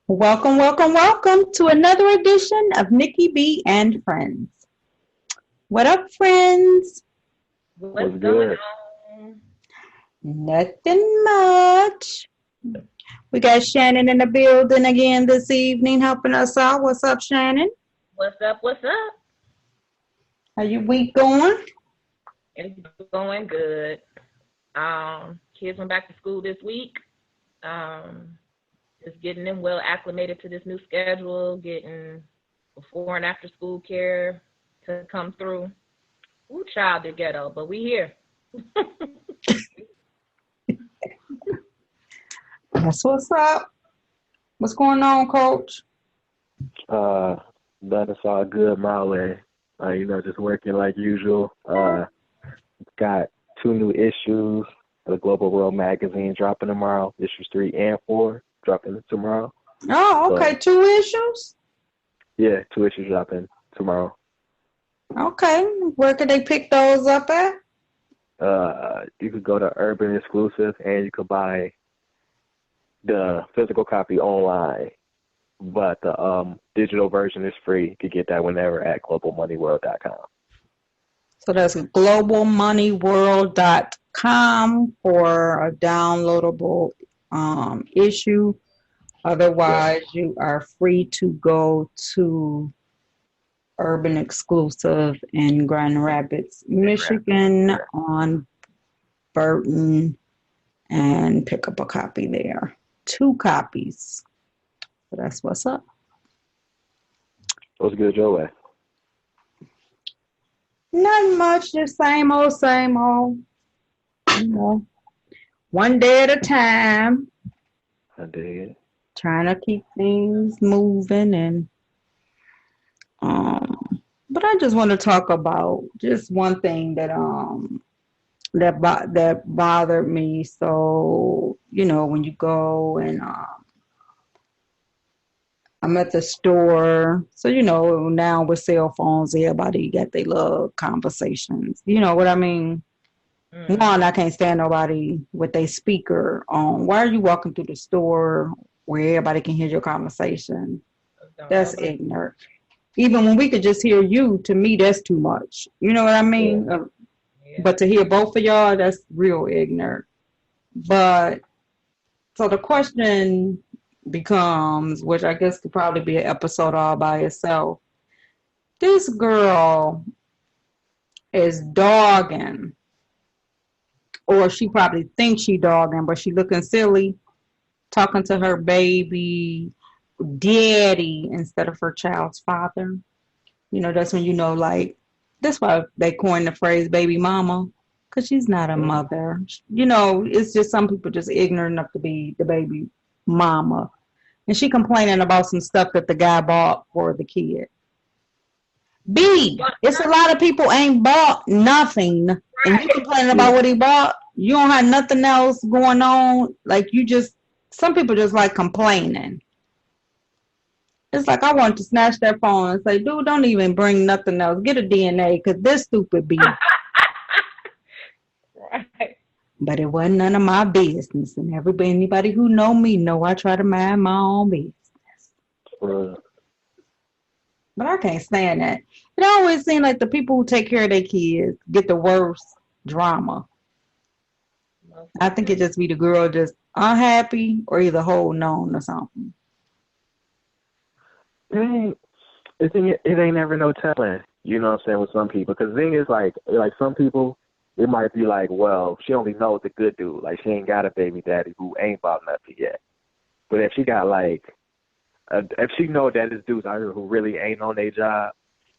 Welcome, welcome, welcome to another edition of Nikki B and Friends. What up, friends? What's What's going good? on? Nothing much. We got Shannon in the building again this evening helping us out. What's up, Shannon? What's up? What's up? How your week going? It's going good. Kids went back to school this week. Just getting them well acclimated to this new schedule, getting before and after school care to come through. Ooh, child, the ghetto, but we here. That's what's up. What's going on, Coach? Uh, Nothing's all good my way. Just working like usual. Got two new issues of the Global World magazine dropping tomorrow. Issues 3 and 4 dropping tomorrow. Oh, okay. So 2 issues? yeah, two issues dropping tomorrow. Okay. Where could they pick those up at? You could go to Urban Exclusive and you could buy the physical copy online, but the digital version is free. You could get that whenever at globalmoneyworld.com. So that's globalmoneyworld.com for a downloadable issue. Yeah, Otherwise, you are free to go to Urban Exclusive in Grand Rapids, Michigan correct. on Burton and pick up a copy there. 2 copies. So that's what's up. What's good your way? Not much, just same old, same old. You know, one day at a time, I dig it. trying to keep things moving and but I just want to talk about just one thing that bothered me. So, when you go and I'm at the store. So, now with cell phones, everybody got their little conversations. You know what I mean? One, I Mm-hmm. can't stand nobody with their speaker on. Why are you walking through the store where everybody can hear your conversation? Don't That's nobody. ignorant. Even when we could just hear you, to me, that's too much. You know what I Yeah. mean? Yeah. But to hear both of y'all, that's real ignorant. But so the question becomes, which I guess could probably be an episode all by itself. This girl is dogging, or she probably thinks she dogging, but she looking silly, talking to her baby daddy instead of her child's father. That's when like, that's why they coined the phrase baby mama, because she's not a Mm. mother. It's just some people just ignorant enough to be the baby mama. And she complaining about some stuff that the guy bought for the kid. B, But it's a lot of people ain't bought nothing. And you right. complaining Yeah. about what he bought. You don't have nothing else going on. Like some people just like complaining. It's like I want to snatch that phone and say, dude, don't even bring nothing else. Get a DNA because this stupid B. Right. But it wasn't none of my business. And anybody who know me know I try to mind my own business. Uh, But I can't stand that. It always seems like the people who take care of their kids get the worst drama. Most I of think it them. just be the girl just unhappy or either holding on or something. it ain't it ain't never no telling. You know what I'm saying, with some people. Because the thing is, like some people, it might be like, well, she only knows the good dude. Like she ain't got a baby daddy who ain't bought nothing yet. But if she got like, if she know that this dude's out here who really ain't on their job,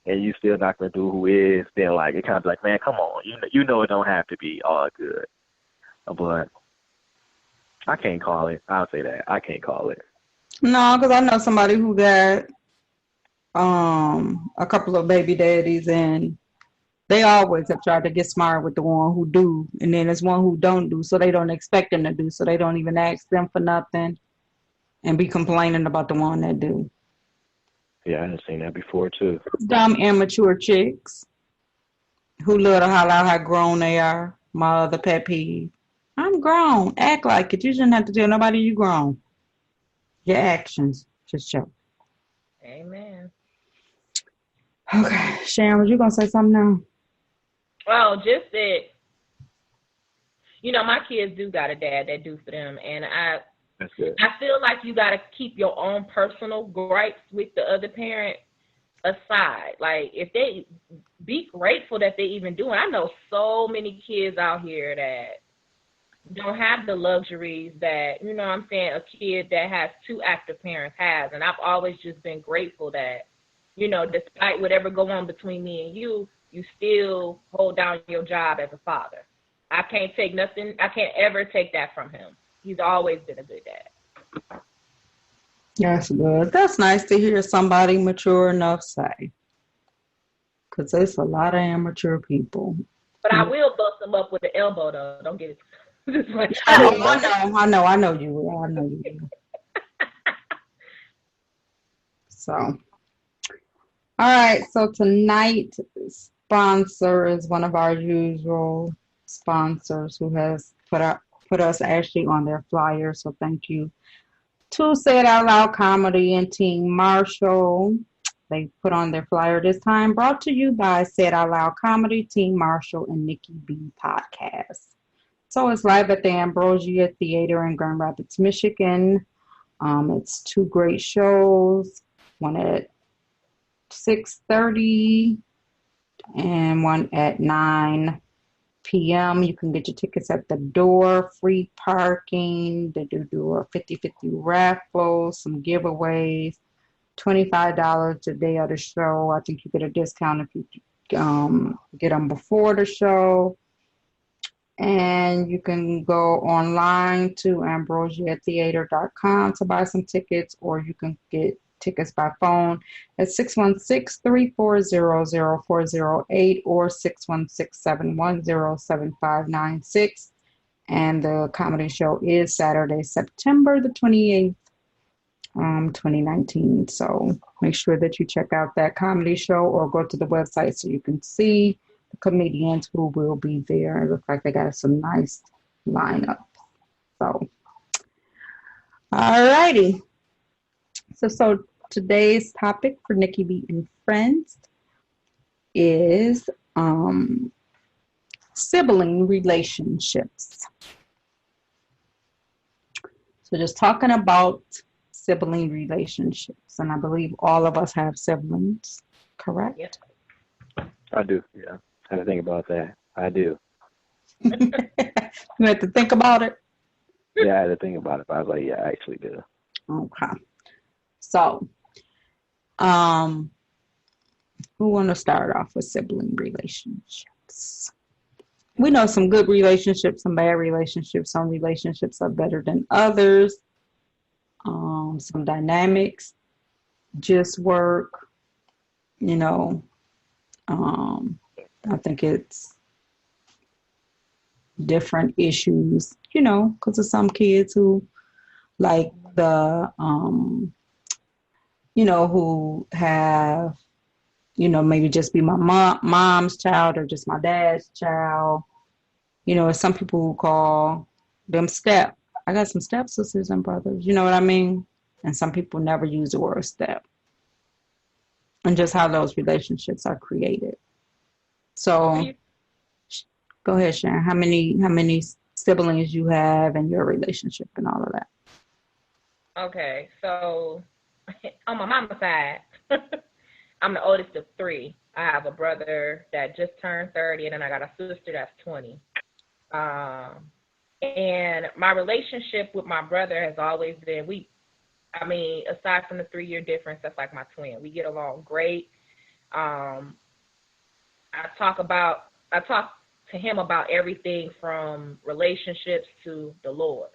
and you still not gonna do who is, then like it kind of like, man, come on, you know it don't have to be all good. But I can't call it. I'll say that I can't call it. No, because I know somebody who got a couple of baby daddies and they always have tried to get smart with the one who do, and then there's one who don't do, so they don't expect them to do, so they don't even ask them for nothing and be complaining about the one that do. Yeah, I have seen that before too. Dumb immature chicks who love to holler out how grown they are. My other pet peeve. I'm grown. Act like it. You shouldn't have to tell nobody you grown. Your actions. Just joke. Amen. Okay, Sharon, was you gonna say something now? Well, just that, my kids do got a dad that do for them, and That's good. I feel like you got to keep your own personal gripes with the other parent aside. Like, if they be grateful that they even do it. I know so many kids out here that don't have the luxuries that, a kid that has two active parents has. And I've always just been grateful that, despite whatever go on between me and you still hold down your job as a father. I can't ever take that from him. He's always been a good dad. That's good. That's nice to hear somebody mature enough say. Because there's a lot of immature people. But I will bust him up with the elbow, though. Don't get it. I know you will. So, all right. So tonight's sponsor is one of our usual sponsors who has put us actually on their flyer. So thank you to Say It Out Loud Comedy and Team Marshall. They put on their flyer this time. Brought to you by Say It Out Loud Comedy, Team Marshall, and Nikki B Podcast. So it's live at the Ambrosia Theater in Grand Rapids, Michigan. It's two great shows, one at 6:30 and one at 9 p.m. You can get your tickets at the door, free parking. They do a 50-50 raffle, some giveaways, $25 the day of the show. I think you get a discount if you get them before the show. And you can go online to ambrosiatheater.com to buy some tickets, or you can get tickets by phone at 616-340-0408 or 616-710-7596. And the comedy show is Saturday, September the 28th, 2019. So make sure that you check out that comedy show or go to the website so you can see the comedians who will be there. It looks like they got some nice lineup. So, all righty. So today's topic for Nikki B and Friends is sibling relationships. So just talking about sibling relationships, and I believe all of us have siblings, correct? Yep. I do, yeah. I had to think about that. I do. You had to think about it? Yeah, I had to think about it, but I was like, yeah, I actually do. Okay. So, who want to start off with sibling relationships? We know some good relationships, some bad relationships. Some relationships are better than others. Some dynamics just work, I think it's different issues, because of some kids who like the, who have, maybe just be my mom's child or just my dad's child. Some people who call them step. I got some stepsisters and brothers, you know what I mean? And some people never use the word step. And just how those relationships are created. So, go ahead, Sharon. How many siblings you have and your relationship and all of that? Okay, so on my mama's side, I'm the oldest of three. I have a brother that just turned 30, and then I got a sister that's 20. And my relationship with my brother has always been, aside from the 3-year difference, that's like my twin. We get along great. I talk to him about everything from relationships to the Lord.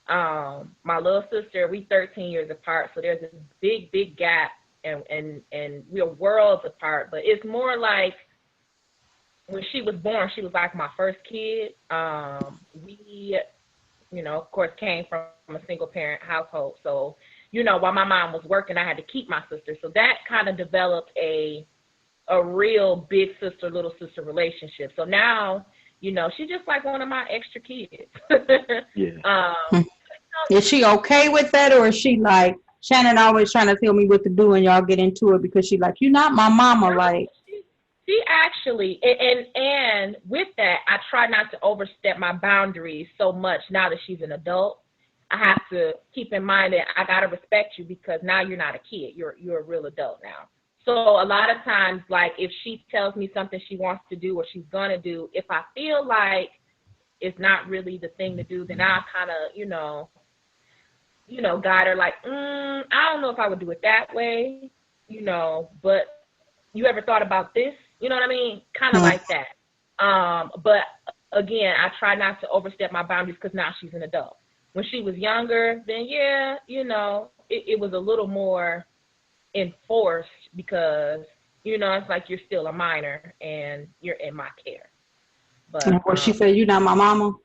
My little sister, we 13 years apart, so there's this big gap, and we're worlds apart. But it's more like when she was born, she was like my first kid. We, of course, came from a single parent household. So, while my mom was working, I had to keep my sister. So that kind of developed a real big sister, little sister relationship. So now, she's just like one of my extra kids. Yeah. Is she okay with that, or is she like, Shannon always trying to tell me what to do, and y'all get into it because she like, you're not my mama. No, Like, she actually, and with that, I try not to overstep my boundaries so much now that she's an adult. I have to keep in mind that I gotta respect you because now you're not a kid. You're a real adult now. So a lot of times, like if she tells me something she wants to do or she's gonna do, if I feel like it's not really the thing to do, then I'll kind of, guide her like, I don't know if I would do it that way, but you ever thought about this? You know what I mean? Kind of hmm. like that. But again, I try not to overstep my boundaries because now she's an adult. When she was younger, then yeah, it was a little more enforced because, it's like you're still a minor and you're in my care. And But what she said, you're not my mama.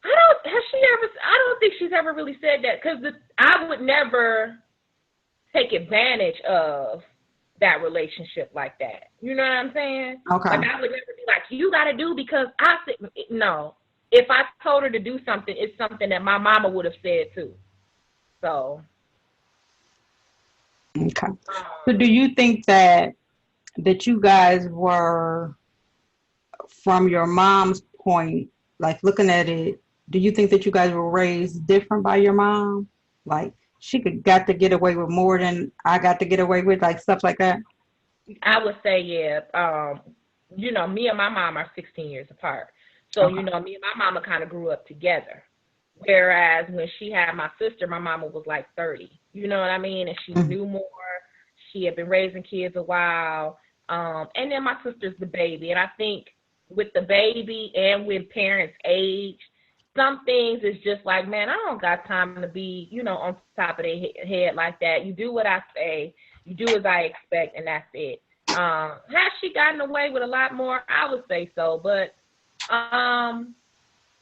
I don't think she's ever really said that because I would never take advantage of that relationship like that. You know what I'm saying? Okay. Like I would never be like, you got to do because I said, no. If I told her to do something, it's something that my mama would have said too. So. Okay. So do you think that you guys were, from your mom's point, like looking at it, do you think that you guys were raised different by your mom? Like she got to get away with more than I got to get away with, like stuff like that? I would say, yeah. Me and my mom are 16 years apart. So, Okay. me and my mama kind of grew up together. Whereas when she had my sister, my mama was like 30. You know what I mean? And she Mhm. knew more. She had been raising kids a while. And then my sister's the baby. And I think with the baby and when parents age, some things is just like, man, I don't got time to be, on top of their head like that. You do what I say, you do as I expect, and that's it. Has she gotten away with a lot more? I would say so, but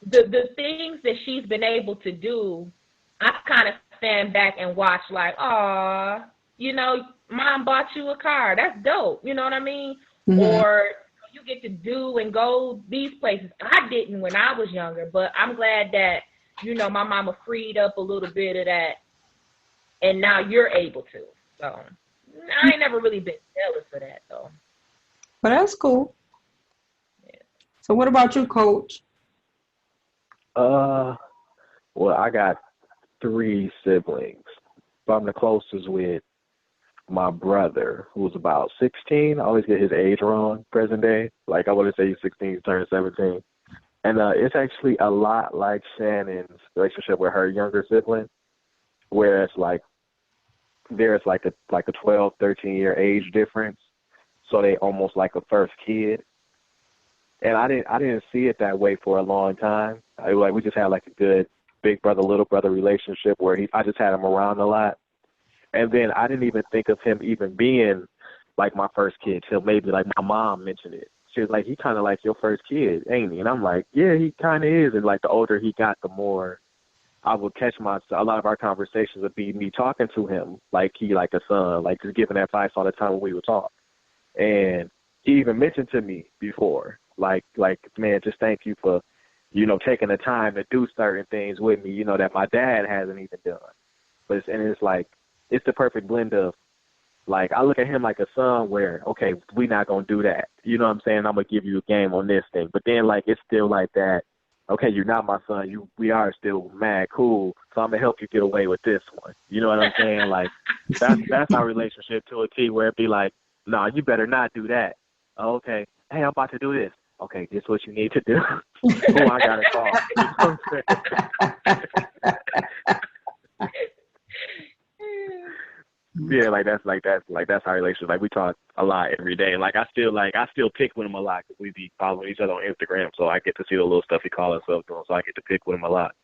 the things that she's been able to do, I kind of stand back and watch like, aw, mom bought you a car. That's dope. You know what I mean? Mhm. Or you get to do and go these places. I didn't when I was younger, but I'm glad that, my mama freed up a little bit of that and now you're able to. So I ain't never really been jealous of that though. But that's cool. Yeah. So what about you, Coach? Uh, well, I got three siblings, but I'm the closest with my brother, who's about 16. I always get his age wrong, present day. Like I want to say he's 16, he's turning 17. And it's actually a lot like Shannon's relationship with her younger sibling, where it's like there's like a 12, 13-year age difference, so they almost like a first kid. And I didn't see it that way for a long time. We just had like a good big brother little brother relationship where I just had him around a lot. And then I didn't even think of him even being like my first kid till maybe like my mom mentioned it. She was like, he kind of like your first kid, ain't he? And I'm like, yeah, he kind of is. And like the older he got, the more I would catch myself. A lot of our conversations would be me talking to him like he like a son, like just giving advice all the time when we would talk. And he even mentioned to me before, like man, just thank you for, taking the time to do certain things with me, that my dad hasn't even done. It's like it's the perfect blend of like I look at him like a son where, okay, we not gonna do that. You know what I'm saying? I'm gonna give you a game on this thing. But then like it's still like that, okay, you're not my son, we are still mad cool, so I'm gonna help you get away with this one. You know what I'm saying? Like that's our relationship to a T where it'd be like, no, you better not do that. Oh, okay. Hey, I'm about to do this. Okay, this is what you need to do. Oh, I got a call. You know what I'm saying? Yeah, that's our relationship. Like we talk a lot every day. Like I still pick with him a lot because we be following each other on Instagram, so I get to see the little stuff he calls himself doing. So I get to pick with him a lot.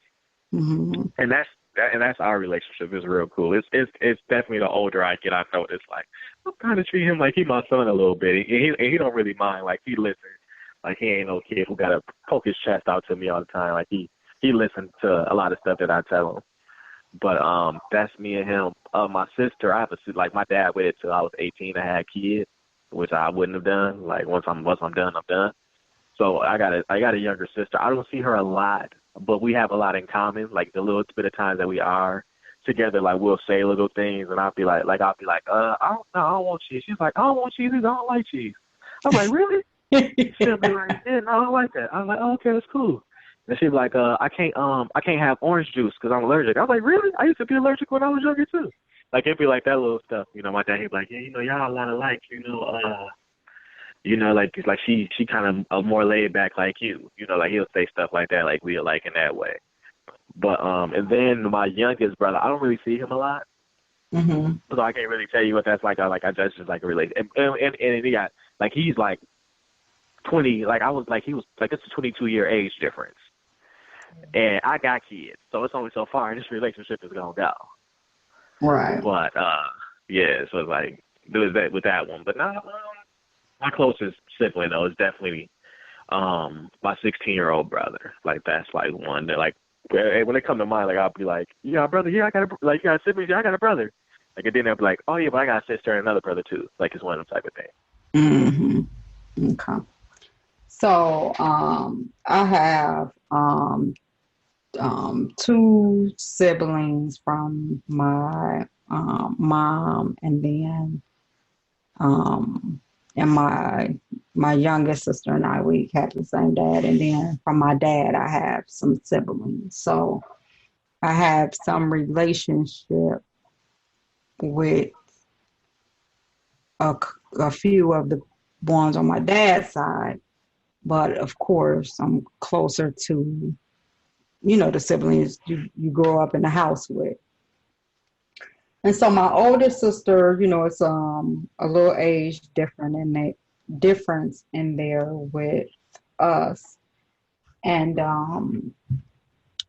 Mm-hmm. And that's our relationship. It's real cool. It's definitely the older I get, I notice like I'm kind of treating him like he my son a little bit. And he don't really mind. Like he listens. Like he ain't no kid who gotta poke his chest out to me all the time. Like he listens to a lot of stuff that I tell him. But that's me and him. My sister, I have like my dad waited till I was 18 to have kids, which I wouldn't have done. Like once I'm done, I'm done. So I got a younger sister. I don't see her a lot, but we have a lot in common. Like the little bit of times that we are together, like we'll say little things, and I'll be like, I don't want cheese. She's like, I don't want cheese either. I don't like cheese. I'm like, really? She'll be like, yeah, no, I don't like that. I'm like, oh, okay, that's cool. And she'll be like, I can't have orange juice because I'm allergic. I was like, really? I used to be allergic when I was younger too. Like it'd be like that little stuff. My dad he'd be like, yeah, y'all a lot alike. Like she kind of more laid back like you. Like he'll say stuff like that, like we alike in that way. But and then my youngest brother, I don't really see him a lot, Mm-hmm. so I can't really tell you what that's like. I just like a relation, and he got like he's like 20, like I was like he was like it's a 22-year age difference, and I got kids, so it's only so far, and this relationship is gonna go. Right. But yeah, so it's like there was that with that one, but now my closest sibling though is definitely my 16-year-old brother. Like that's like one that like. When they come to mind, like I'll be like, yeah, brother, yeah, I got you got siblings, yeah, I got a brother. Like and then they'll be like, oh yeah, but I got a sister and another brother too. Like it's one of them type of things. Mm-hmm. Okay. So I have two siblings from my mom, and then and my youngest sister and I, we had the same dad, and then from my dad I have some siblings. So I have some relationship with a few of the ones on my dad's side, but of course I'm closer to the siblings you grow up in the house with. And so my older sister, it's a little age difference in there with us. And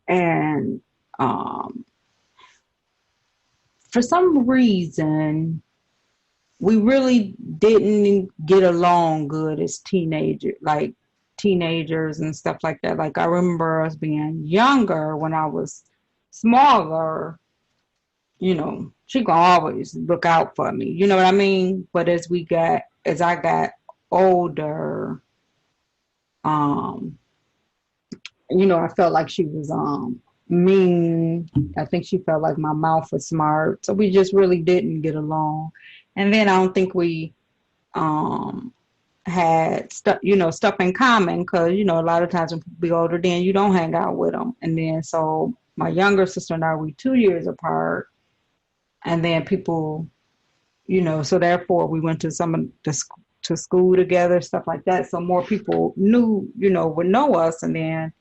and for some reason we really didn't get along good as teenagers and stuff like that. Like I remember us being younger when I was smaller, she gonna always look out for me. You know what I mean? But as I got older, I felt like she was mean. I think she felt like my mouth was smart. So we just really didn't get along. And then I don't think we had stuff in common because, a lot of times when people be older, then you don't hang out with them. And then so my younger sister and I, we 2 years apart. And then people, so therefore we went to school together, stuff like that. So more people would know us. And then,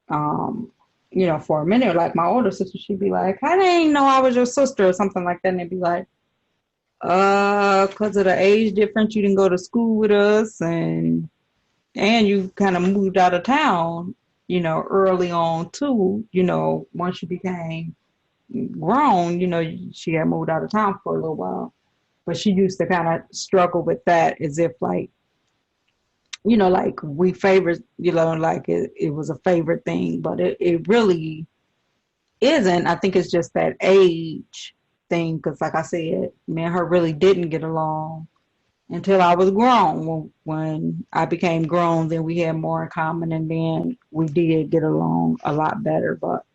for a minute, like my older sister, she'd be like, I didn't know I was your sister or something like that. And they'd be like, because of the age difference, you didn't go to school with us and you kind of moved out of town, early on too, once you became grown, she had moved out of town for a little while. But she used to kind of struggle with that as if like, like we favorite, like it was a favorite thing, but it really isn't. I think it's just that age thing, because like I said, me and her really didn't get along until I was grown. When I became grown, then we had more in common, and then we did get along a lot better. But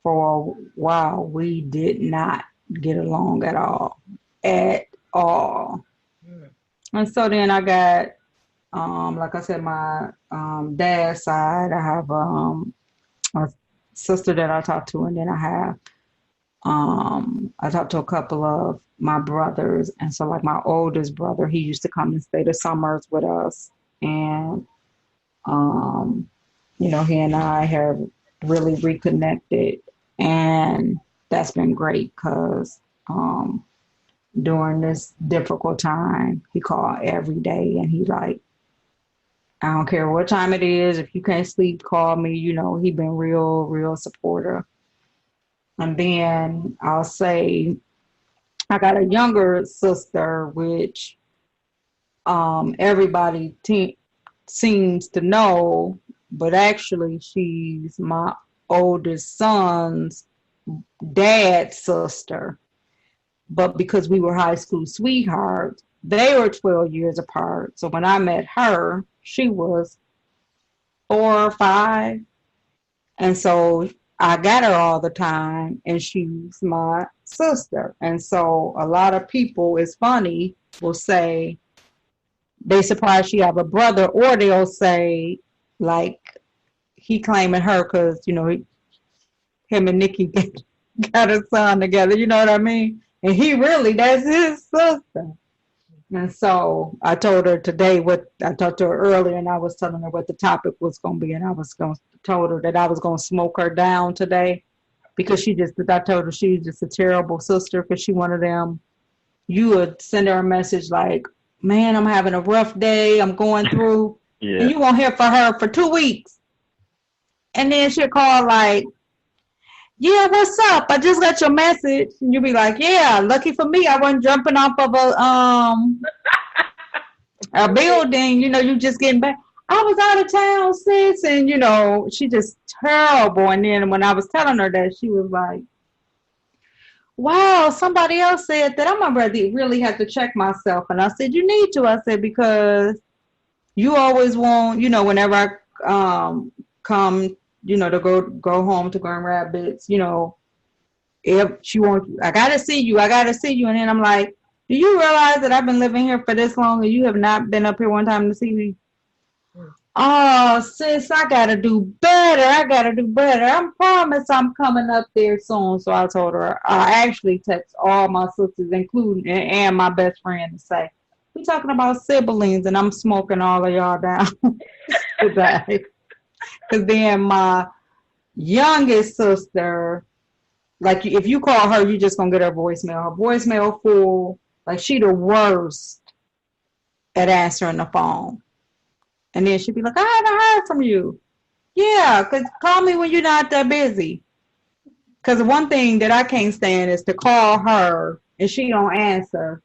for a while, we did not get along at all. At all. Mm. And so then I got, like I said, my dad's side, I have a sister that I talk to, and then I talked to a couple of my brothers. And so like my oldest brother, he used to come and stay the summers with us. And, he and I have really reconnected. And that's been great because during this difficult time, he called every day and he like, I don't care what time it is. If you can't sleep, call me. He been real, real supportive. And then I'll say I got a younger sister, which everybody seems to know, but actually she's my oldest son's dad's sister. But because we were high school sweethearts, they were 12 years apart. So when I met her, she was 4 or 5. And so I got her all the time, and she's my sister. And so a lot of people, it's funny, will say they surprised she have a brother, or they'll say like he claiming her because him and Nikki got a son together. You know what I mean? And he really, that's his sister. And so I told her today what I talked to her earlier, and I was telling her what the topic was going to be, and I was going to told her that I was going to smoke her down today because I told her she's just a terrible sister because she one of them. You would send her a message like, "Man, I'm having a rough day. I'm going through," and Yeah. you won't hear from her for 2 weeks, and then she'll call like, "Yeah, what's up? I just got your message." And you'll be like, "Yeah, lucky for me, I wasn't jumping off of a building. You just getting back. I was out of town, sis." And she just terrible. And then when I was telling her that, she was like, "Wow, somebody else said that I'm gonna really have to check myself." And I said, "You need to." I said, because you always want, whenever I come, to go home to Grand Rapids, if she wants, I gotta see you, and then I'm like, "Do you realize that I've been living here for this long and you have not been up here one time to see me?" "Oh, sis, I gotta do better. I promise I'm coming up there soon." So I told her, I actually text all my sisters, including and my best friend, to say, "We talking about siblings, and I'm smoking all of y'all down today." Because then my youngest sister, like if you call her, you just gonna get her voicemail. Her voicemail full. Like she the worst at answering the phone. And then she'd be like, "I haven't heard from you." "Yeah, cause call me when you're not that busy." Cause one thing that I can't stand is to call her and she don't answer.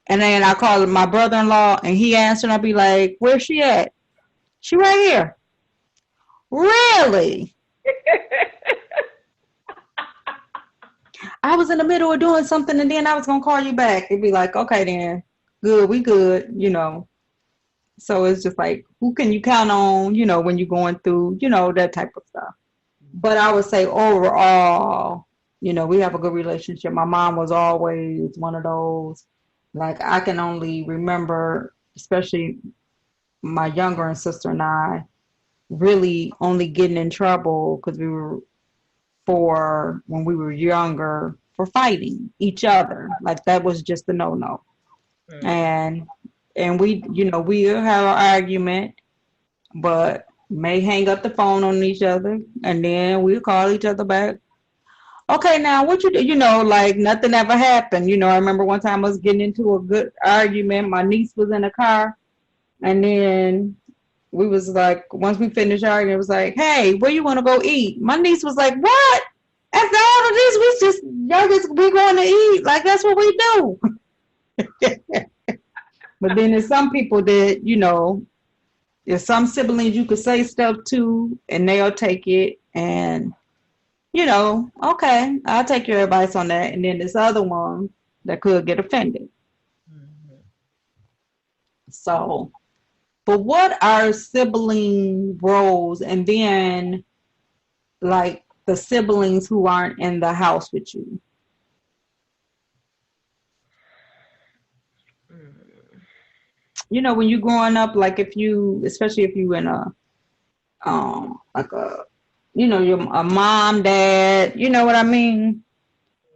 And then I call my brother-in-law and he answered and I'd be like, "Where's she at?" "She right here." "Really?" "I was in the middle of doing something and then I was gonna call you back." It'd be like, "Okay then, good, we good. So it's just like, who can you count on, when you're going through, that type of stuff. But I would say overall, we have a good relationship. My mom was always one of those, like I can only remember, especially my younger sister and I, really only getting in trouble because we were when we were younger for fighting each other. Like that was just a no. And we'll have an argument, but may hang up the phone on each other, and then we'll call each other back. "Okay, now what you do?" Like nothing ever happened. I remember one time I was getting into a good argument. My niece was in the car, and then we was like, once we finished arguing, it was like, "Hey, where you want to go eat?" My niece was like, "What? After all of this, we going to eat. Like that's what we do." But then there's some people that, there's some siblings you could say stuff to and they'll take it and, "Okay, I'll take your advice on that." And then there's other ones that could get offended. So, but what are sibling roles? And then like the siblings who aren't in the house with you? When you're growing up, like especially if you in like you're a mom, dad, you know what I mean?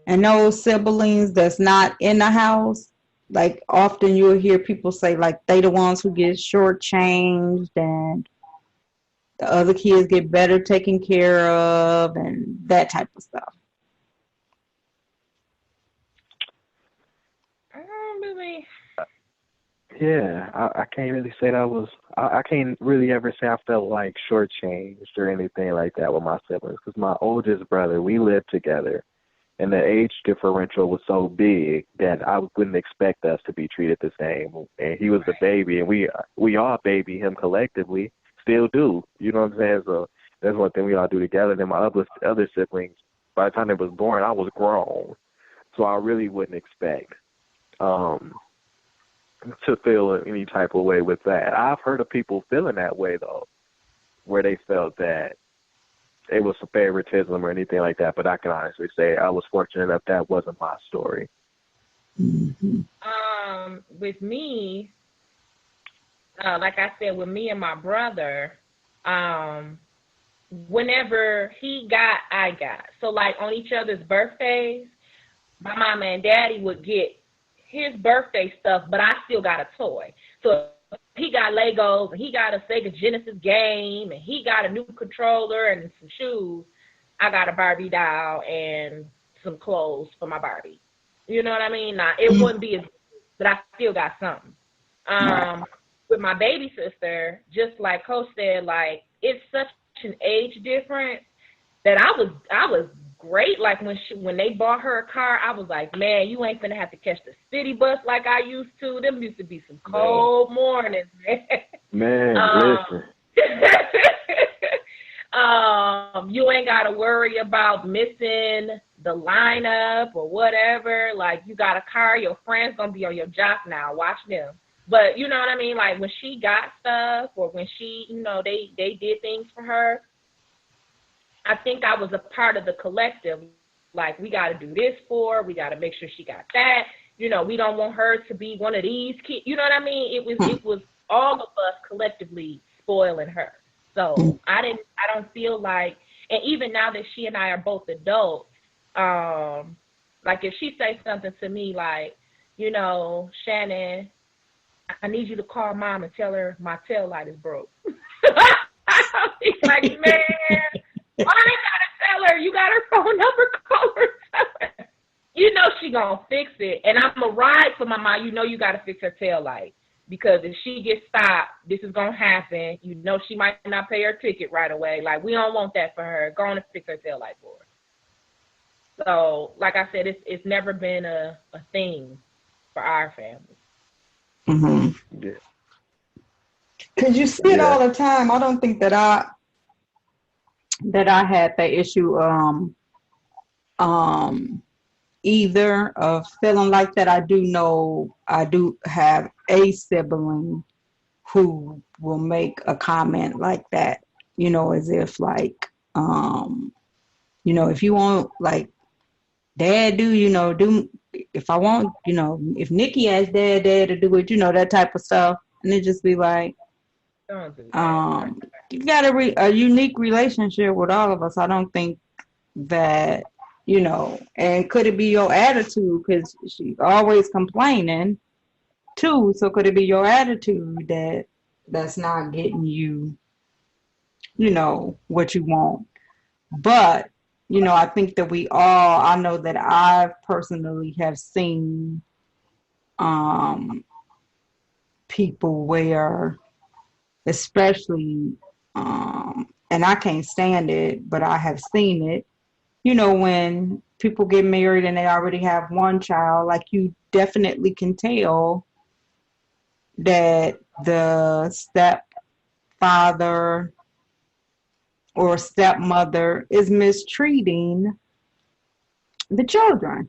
And those siblings that's not in the house, like often you'll hear people say like they the ones who get shortchanged and the other kids get better taken care of and that type of stuff. Really. Yeah, I can't really say that was. I can't really ever say I felt like shortchanged or anything like that with my siblings. Because my oldest brother, we lived together, and the age differential was so big that I wouldn't expect us to be treated the same. And he was the baby, and we all baby him collectively, still do. You know what I'm saying? So that's one thing we all do together. Then my other siblings, by the time they was born, I was grown, so I really wouldn't expect to feel any type of way with that. I've heard of people feeling that way though, where they felt that it was some favoritism or anything like that, but I can honestly say I was fortunate enough that wasn't my story. Mm-hmm. With me, like I said, with me and my brother, whenever he got, I got. So like on each other's birthdays, my mama and daddy would get his birthday stuff, but I still got a toy. So he got Legos and he got a Sega Genesis game and he got a new controller and some shoes. I got a Barbie doll and some clothes for my Barbie. You know what I mean? Now, it wouldn't be as, but I still got something. With my baby sister, just like Coach said, like it's such an age difference that I was great. Like when they bought her a car, I was like, man, you ain't gonna have to catch the city bus like I used to. Them used to be some cold mornings, man. Listen. You ain't gotta worry about missing the lineup or whatever. Like you got a car, your friends gonna be on your job now. Watch them. But you know what I mean? Like when she got stuff or when she, they did things for her, I think I was a part of the collective. Like we got to do this for her. We got to make sure she got that. We don't want her to be one of these kids. You know what I mean? It was all of us collectively spoiling her. So I don't feel like, and even now that she and I are both adults, like if she says something to me like, Shannon, I need you to call mom and tell her my tail light is broke. He's like, man, I ain't gotta tell her. You got her phone number, call her. She gonna fix it. And I'm gonna ride for my mom. You gotta fix her tail light. Because if she gets stopped, this is gonna happen. She might not pay her ticket right away. Like, we don't want that for her. Go on and fix her tail light for her. So, like I said, it's never been a thing for our family. Mm-hmm. Yeah. Because you see it all the time. I don't think that I had that issue either of feeling like that. I do know I do have a sibling who will make a comment like that, as if like, if you want, like, dad do if I want, if Nikki asks dad to do it, that type of stuff. And it just be like, Don't do that. You got a unique relationship with all of us. I don't think that, and could it be your attitude? Because she's always complaining too. So could it be your attitude that's not getting you, what you want? But, I think that I know that I personally have seen people where, especially, and I can't stand it, but I have seen it, when people get married and they already have one child, like you definitely can tell that the stepfather or stepmother is mistreating the children,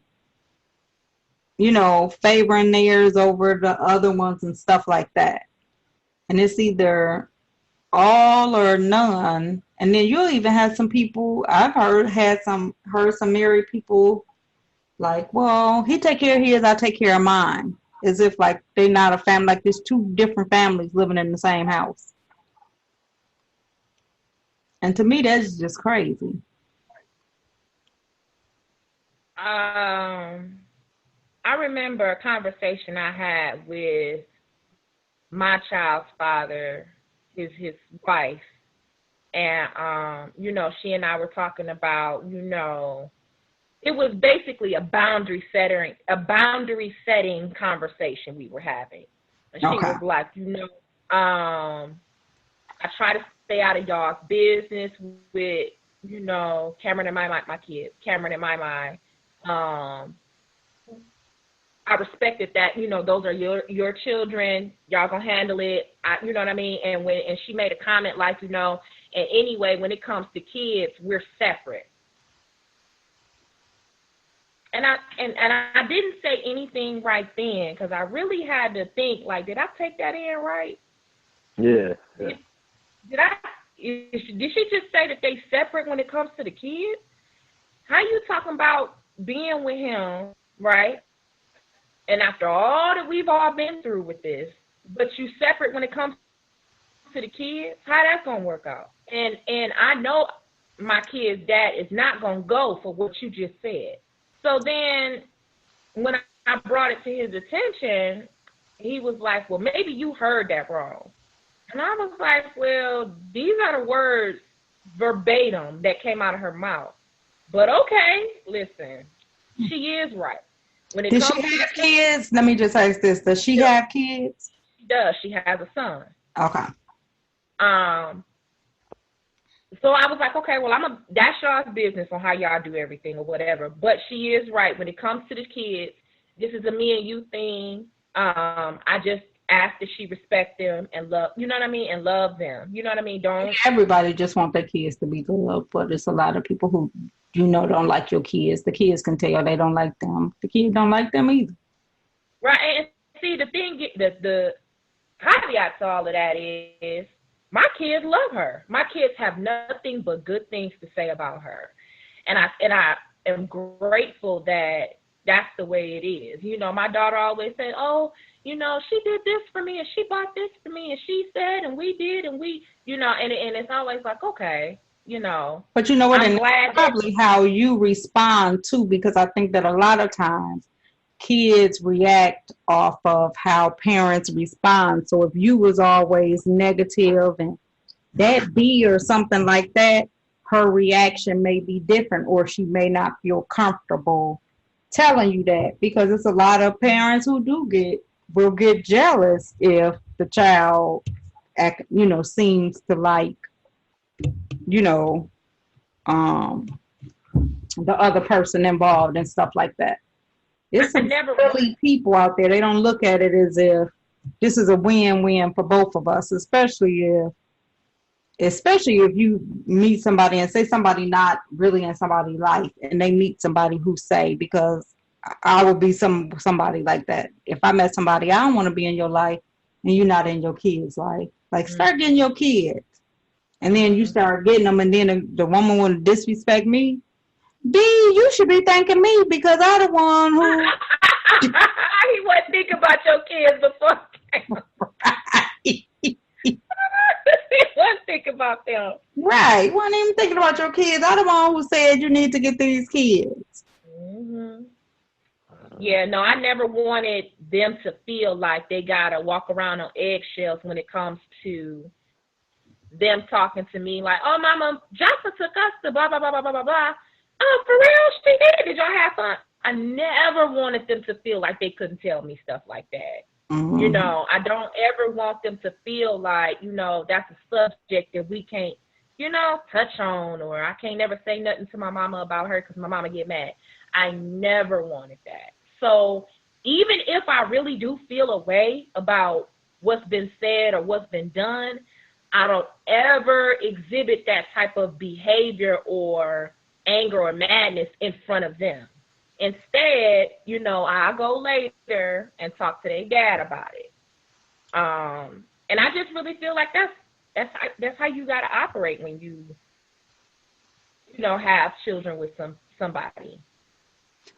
favoring theirs over the other ones and stuff like that. And it's either all or none. And then you'll even have some people, I've heard some married people like, well, he take care of his, I take care of mine. As if like they're not a family, like there's two different families living in the same house. And to me, that's just crazy. I remember a conversation I had with my child's father, his wife, and she and I were talking about, it was basically a boundary setting conversation we were having. And she was like, I try to stay out of y'all's business with, Cameron and my kids, Cameron and my. I respected that, those are your children. Y'all gonna handle it. You know what I mean? And she made a comment like, and anyway, when it comes to kids, we're separate. And I didn't say anything right then because I really had to think, like, did I take that in right? Yeah. Did I did she just say that they separate when it comes to the kids? How you talking about being with him, right? And after all that we've all been through with this, but you separate when it comes to the kids? How that's gonna work out? And I know my kid's dad is not gonna go for what you just said. So then when I brought it to his attention, he was like, well, maybe you heard that wrong. And I was like, well, these are the words verbatim that came out of her mouth. But okay, listen, she is right. When it Does comes she to have kids? Let me just ask this. Does she have kids? she does. She has a son. Okay. So I was like, okay, well, that's y'all's business on how y'all do everything or whatever. But she is right. When it comes to the kids, this is a me and you thing. I just ask that she respect them and love, you know what I mean, and love them. You know what I mean? Don't. Everybody just want their kids to be loved, but it's a lot of people who, don't like your kids. The kids can tell they don't like them. The kids don't like them either. Right. And see, the thing, the caveat to all of that is my kids love her. My kids have nothing but good things to say about her. And I am grateful that that's the way it is. My daughter always said, oh, she did this for me and she bought this for me and she said and we did and we, and it's always like, okay, But you know what? I'm And glad probably how you respond too, because I think that a lot of times kids react off of how parents respond. So if you was always negative and that be or something like that, her reaction may be different, or she may not feel comfortable telling you that, because it's a lot of parents who will get jealous if the child seems to like the other person involved and stuff like that. There's some silly people out there. They don't look at it as if this is a win-win for both of us, especially if you meet somebody and say somebody not really in somebody's life and they meet somebody who say, because I would be somebody like that. If I met somebody, I don't want to be in your life and you're not in your kids' life. Like, start getting your kids. And then you start getting them, and then the woman want to disrespect me. B, you should be thanking me because I'm the one who. He wasn't thinking about your kids before. He wasn't thinking about them. Right. Wasn't even thinking about your kids. I'm the one who said you need to get these kids. Mm-hmm. Yeah, no, I never wanted them to feel like they got to walk around on eggshells when it comes to them talking to me like, oh, Mama, Jaffa took us to blah, blah, blah, blah, blah, blah, blah. Oh, for real? She did. Did y'all have fun? I never wanted them to feel like they couldn't tell me stuff like that. Mm-hmm. I don't ever want them to feel like, that's a subject that we can't, touch on, or I can't never say nothing to my mama about her because my mama get mad. I never wanted that. So even if I really do feel a way about what's been said or what's been done, I don't ever exhibit that type of behavior or anger or madness in front of them. Instead, I go later and talk to their dad about it. And I just really feel like that's how you got to operate when you have children with somebody.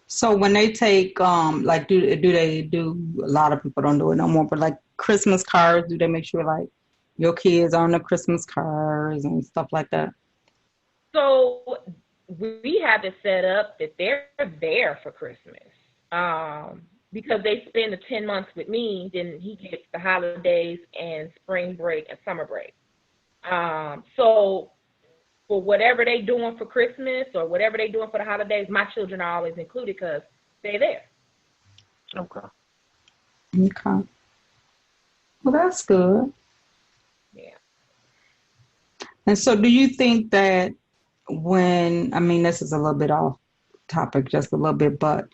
So when they take like do they do, a lot of people don't do it no more, but like Christmas cards, do they make sure like your kids are on the Christmas cards and stuff like that? So we have it set up that they're there for Christmas. Because they spend the 10 months with me, then he gets the holidays and spring break and summer break. So for whatever they doing for Christmas or whatever they doing for the holidays, my children are always included because they're there. Okay. Okay. Well, that's good. Yeah. And so do you think that this is a little bit off topic, just a little bit, but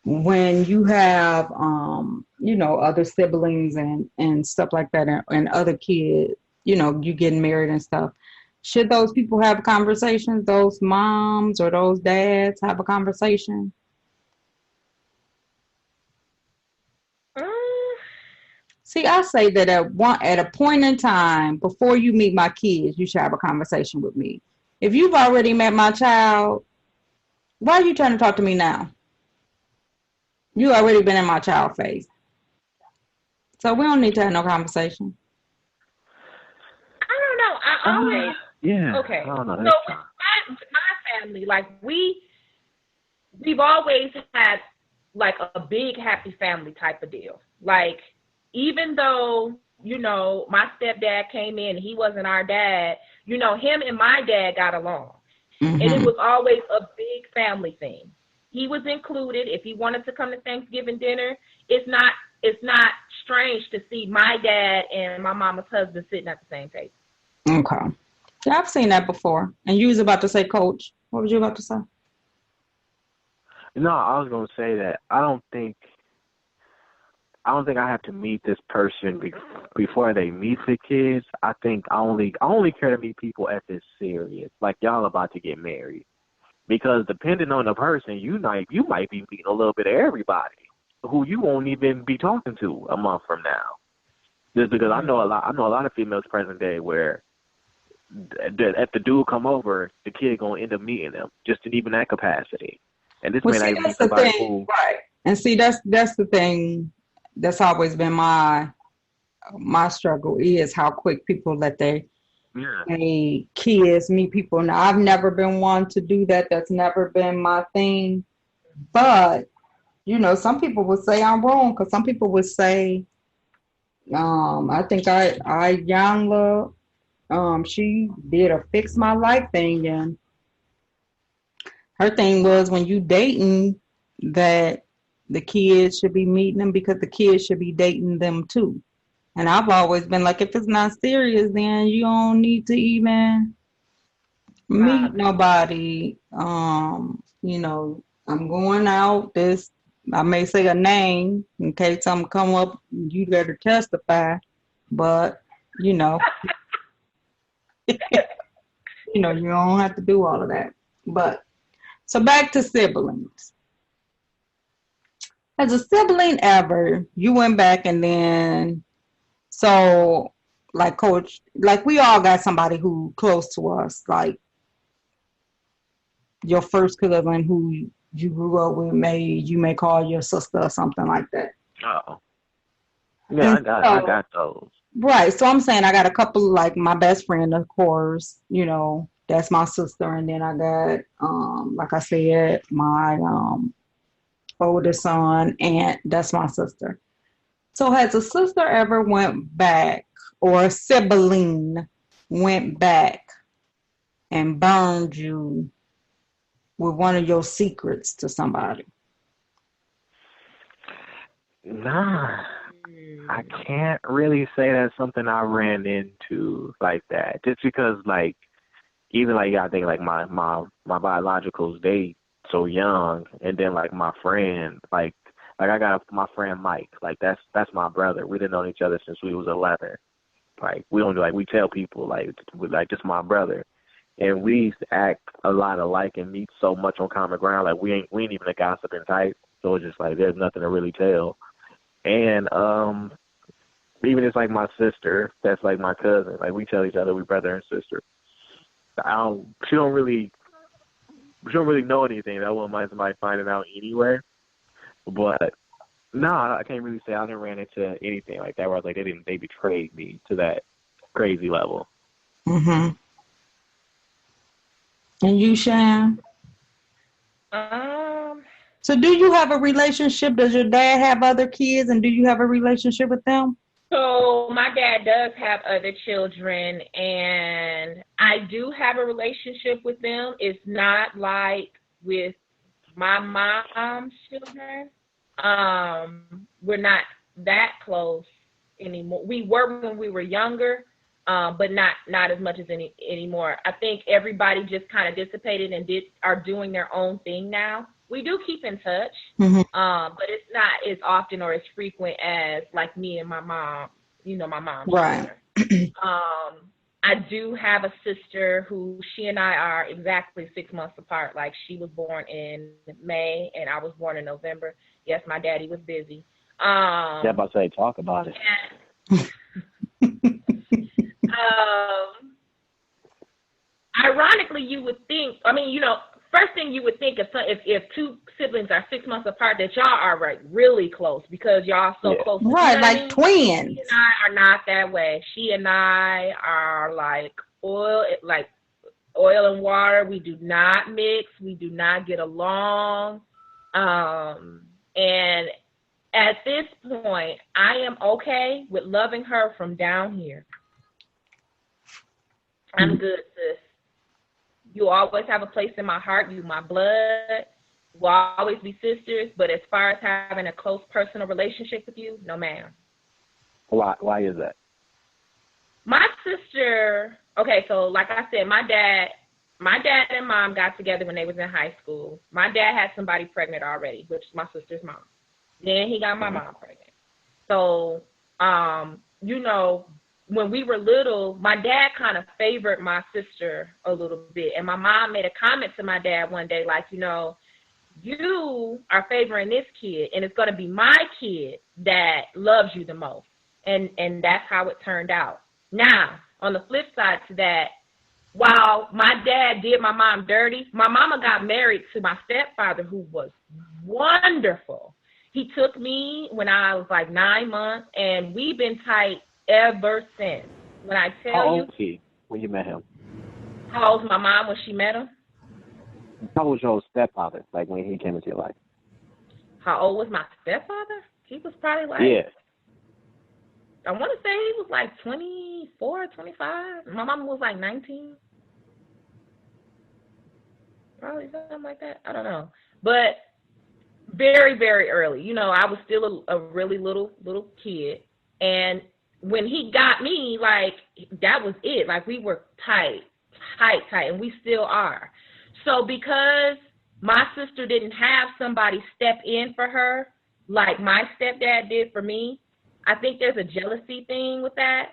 when you have, other siblings and stuff like that and other kids, you getting married and stuff, should those people have conversations, those moms or those dads have a conversation? See, I say that at a point in time before you meet my kids, you should have a conversation with me. If you've already met my child, why are you trying to talk to me now? You already been in my child phase, so we don't need to have no conversation. I don't know. I always Yeah. okay. I don't know. So That's my family, like we've always had like a big happy family type of deal. Like even though my stepdad came in, he wasn't our dad. Him and my dad got along, and it Mm-hmm. was always a big family thing. He was included. If he wanted to come to Thanksgiving dinner, it's not strange to see my dad and my mama's husband sitting at the same table. Okay. Yeah, I've seen that before. And you was about to say, Coach. What was you about to say? no, I was gonna say that I don't think I have to meet this person before they meet the kids. I think I only care to meet people if it's serious, like y'all about to get married. Because depending on the person, you might be meeting a little bit of everybody who you won't even be talking to a month from now. Just because I know a lot of females present day where if the dude come over, the kid gonna end up meeting them just in even that capacity. And this Well, may not see, even be that's the somebody thing, who, right? And see, that's the thing. That's always been my struggle is how quick people let yeah, their kids meet people. Now, I've never been one to do that. That's never been my thing. But some people would say I'm wrong because some people would say, I think I young love, she did a fix my life thing, and her thing was when you dating that the kids should be meeting them because the kids should be dating them too. And I've always been like, if it's not serious, then you don't need to even meet Bother. nobody. I'm going out. This I may say a name in case something come up. You better testify, but you know, you don't have to do all of that. But so back to siblings. As a sibling ever, you went back and then so like coach, like we all got somebody who close to us, like your first cousin who you grew up with you may call your sister or something like that. oh, yeah, And I so got those. right, so I'm saying I got a couple like my best friend, of course, that's my sister, and then I got like I said, my oldest son, and that's my sister. So has a sister ever went back or a sibling went back and burned you with one of your secrets to somebody? Nah, I Mm. can't really say that's something I ran into like that. Just because like even like I think like my biologicals they so young, and then like my friend like I got my friend Mike, like that's my brother. We didn't know each other since we was 11. Like we don't like we tell people like just my brother, and we used to act a lot alike and meet so much on common ground. Like we ain't even a gossiping type, so it's just like there's nothing to really tell. And even it's like my sister, that's like my cousin. Like we tell each other we brother and sister. I don't. She don't really know anything. I wouldn't mind somebody finding out anyway. But no, I can't really say I didn't ran into anything like that where I was like they betrayed me to that crazy level. Mm-hmm. And you, Shan? Um, So do you have a relationship? Does your dad have other kids, and do you have a relationship with them? so my dad does have other children, and I do have a relationship with them. It's not like with my mom's children. We're not that close anymore. We were when we were younger, but not as much as anymore. I think everybody just kind of dissipated and are doing their own thing now. We do keep in touch, Mm-hmm. but it's not as often or as frequent as like me and my mom. My mom's Right. children. Um, I do have a sister who she and I are exactly 6 months apart. Like she was born in May and I was born in November. Yes, my daddy was busy. Yeah, about to say, talk about it. Ironically, you would think, first thing you would think if two siblings are 6 months apart, that y'all are really close because y'all so close. Right, you know like twins. She and I are not that way. She and I are like oil and water. We do not mix. We do not get along. And at this point, I am okay with loving her from down here. I'm good, sis. You always have a place in my heart. You my blood. We'll always be sisters. But as far as having a close personal relationship with you, no, ma'am. Why is that? My sister, okay, so like I said, my dad and mom got together when they was in high school. My dad had somebody pregnant already, which is my sister's mom. Then he got my mom pregnant. So, when we were little, my dad kind of favored my sister a little bit. And my mom made a comment to my dad one day, like, you are favoring this kid, and it's going to be my kid that loves you the most. And that's how it turned out. Now, on the flip side to that, while my dad did my mom dirty, my mama got married to my stepfather, who was wonderful. He took me when I was like 9 months, and we've been tight ever since. When I tell how old was he when you met him? How old was my mom when she met him? How old was your stepfather, like when he came into your life? How old was my stepfather? He was probably like, I want to say he was like 24, 25. My mom was like 19. Probably something like that. I don't know. But very, very early. I was still a really little kid. And when he got me, like, that was it. Like, we were tight, and we still are. So because my sister didn't have somebody step in for her like my stepdad did for me, I think there's a jealousy thing with that.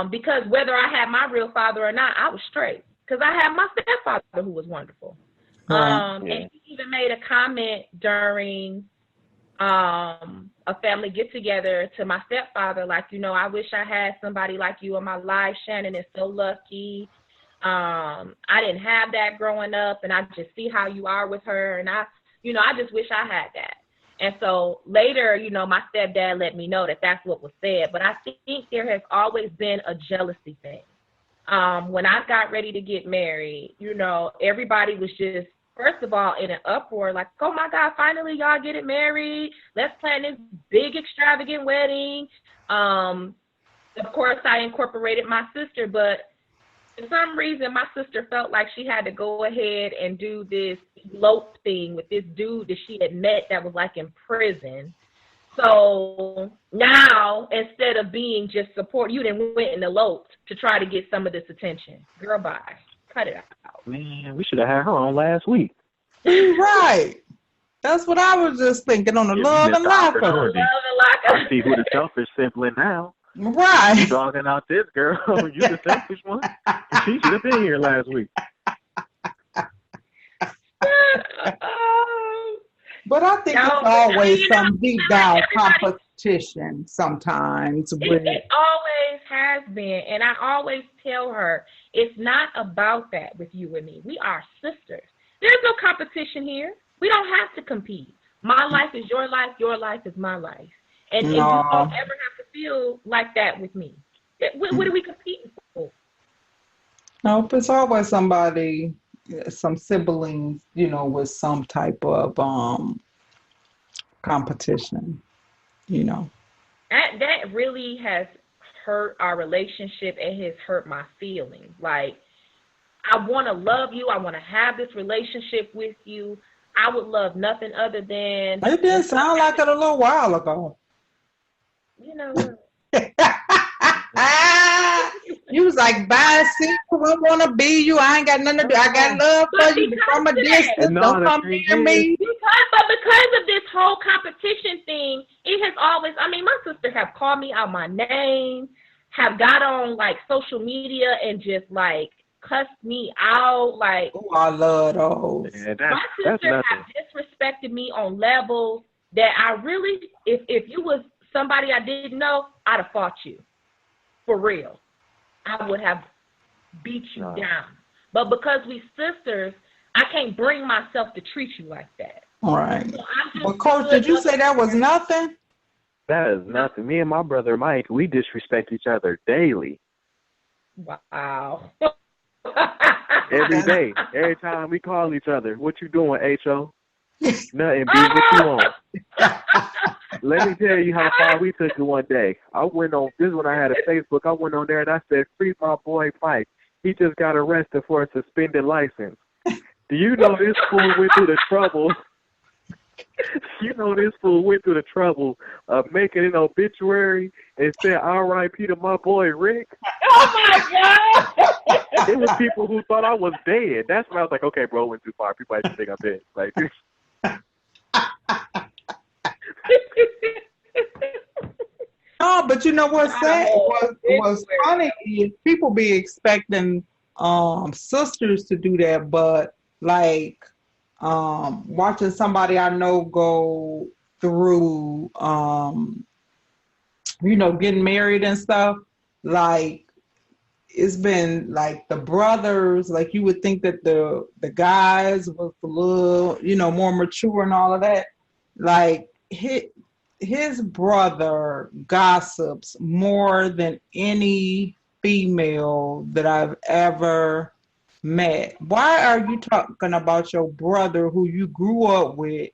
Because whether I had my real father or not, I was straight. Because I had my stepfather, who was wonderful. And he even made a comment during a family get-together to my stepfather, like, I wish I had somebody like you in my life. Shannon is so lucky. I didn't have that growing up, and I just see how you are with her, and I just wish I had that. And so later, my stepdad let me know that that's what was said. But I think there has always been a jealousy thing. When I got ready to get married, everybody was just, first of all, in an uproar, like, oh my God, finally y'all getting married. Let's plan this big extravagant wedding. Of course, I incorporated my sister, but for some reason, my sister felt like she had to go ahead and do this elope thing with this dude that she had met that was like in prison. So now, instead of being just support, you done went and eloped to try to get some of this attention. Girl, bye. Cut it out. Man, we should have had her on last week. Right. That's what I was just thinking on the Love and Locker. I see who the selfish sibling now. Right. You dogging out this girl. You the selfish one. She should have been here last week. But I think it's always some deep down competition sometimes. It always has been. And I always tell her, it's not about that with you and me. We are sisters. There's no competition here. We don't have to compete. My life is your life is my life. And you don't ever have to feel like that with me. What are we competing for? Nope, it's always somebody, some siblings, with some type of competition, That really has hurt our relationship and has hurt my feelings. Like, I want to love you. I want to have this relationship with you. I would love nothing other than... It did sound like it a little while ago. You know what? You was like, bye, see, I don't want to be you. I ain't got nothing to do. I got love for you from a distance. Don't come near me. Because of this whole competition thing, it has always, my sister have called me out my name, have got on, like, social media and just, like, cussed me out. Like, oh, I love those. Yeah, my sister have disrespected me on levels that I really, if you was somebody I didn't know, I'd have fought you. For real. I would have beat you down. But because we sisters, I can't bring myself to treat you like that. All right. So but Coach, did you say that was nothing? That is nothing. Me and my brother Mike, we disrespect each other daily. Wow. Every day. Every time we call each other. What you doing, H.O.? Nothing, B. What you want? Let me tell you how far we took it one day. I went on, this is when I had a Facebook, I went on there and I said, free my boy Mike. He just got arrested for a suspended license. Do you know this fool went through the trouble? You know this fool went through the trouble of making an obituary and said R.I.P. to my boy Rick. Oh my God! It was people who thought I was dead. That's when I was like, okay, bro, went too far. People actually think I'm dead. Like this. No, but you know what's sad? What's funny is people be expecting sisters to do that, but like watching somebody I know go through getting married and stuff, like it's been like the brothers, like you would think that the guys was a little, more mature and all of that. Like his brother gossips more than any female that I've ever met. Why are you talking about your brother who you grew up with,